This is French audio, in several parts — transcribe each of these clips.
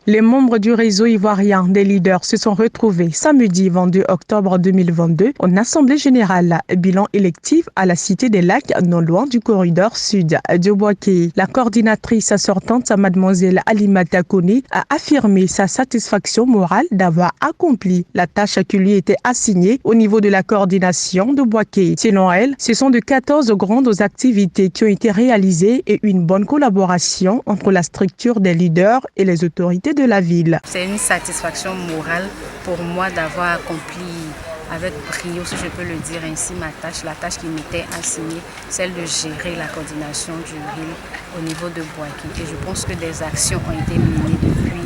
Les membres du réseau ivoirien des leaders se sont retrouvés samedi 22 octobre 2022 en Assemblée générale. Bilan électif à la Cité des Lacs, non loin du corridor sud de Bouaké. La coordinatrice sortante, mademoiselle Alimata Kone, a affirmé sa satisfaction morale d'avoir accompli la tâche qui lui était assignée au niveau de la coordination de Bouaké. Selon elle, ce sont de 14 grandes activités qui ont été réalisées et une bonne collaboration entre la structure des leaders et les autorités de la ville. C'est une satisfaction morale pour moi d'avoir accompli avec brio, si je peux le dire ainsi, ma tâche, la tâche qui m'était assignée, celle de gérer la coordination du RIL au niveau de Bouaké. Et je pense que des actions ont été menées depuis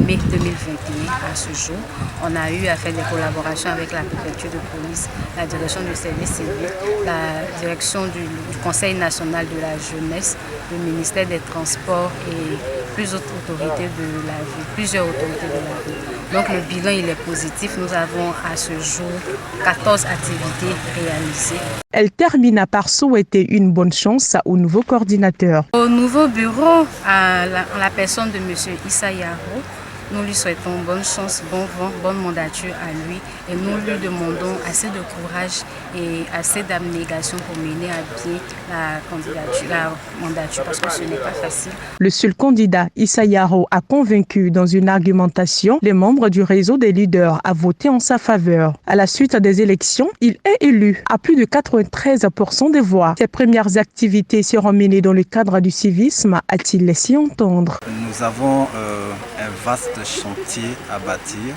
mai 2021 à ce jour. On a eu à faire des collaborations avec la préfecture de police, la direction du service civique, la direction du Conseil national de la jeunesse, le ministère des Transports et plusieurs autorités de la ville. Donc le bilan il est positif. Nous avons à ce jour 14 activités réalisées. Elle termina par souhaiter une bonne chance au nouveau coordinateur. Au nouveau bureau, à la personne de M. Issa Yaro, nous lui souhaitons bonne chance, bon vent, bonne mandature à lui et nous lui demandons assez de courage et assez d'abnégation pour mener à pied la mandature parce que ce n'est pas facile. Le seul candidat, Issa Yaro, a convaincu dans une argumentation les membres du réseau des leaders à voter en sa faveur. À la suite des élections, il est élu à plus de 93% des voix. Ses premières activités seront menées dans le cadre du civisme, a-t-il laissé entendre. Nous avons un vaste chantier à bâtir,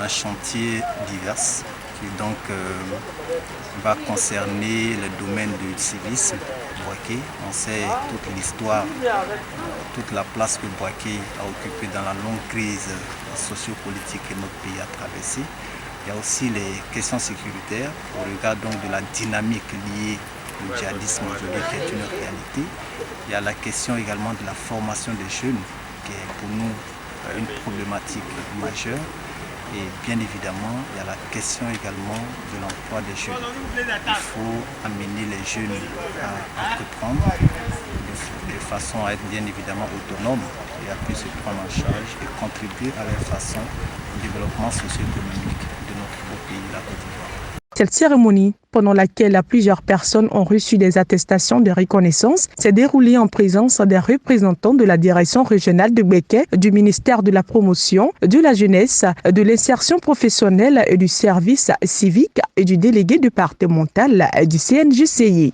un chantier divers qui donc va concerner le domaine du civisme. Bouaké, on sait toute l'histoire, toute la place que Bouaké a occupée dans la longue crise sociopolitique que notre pays a traversée. Il y a aussi les questions sécuritaires au regard donc de la dynamique liée au djihadisme aujourd'hui qui est une réalité. Il y a la question également de la formation des jeunes qui est pour nous une problématique majeure. Et bien évidemment, il y a la question également de l'emploi des jeunes. Il faut amener les jeunes à entreprendre de façon à être bien évidemment autonomes et à pu se prendre en charge et contribuer à leur façon au développement socio-économique de notre beau pays, la Côte d'Ivoire. Cette cérémonie, pendant laquelle plusieurs personnes ont reçu des attestations de reconnaissance, s'est déroulée en présence des représentants de la direction régionale de Bouaké, du ministère de la Promotion, de la Jeunesse, de l'insertion professionnelle et du service civique et du délégué départemental du CNJCI.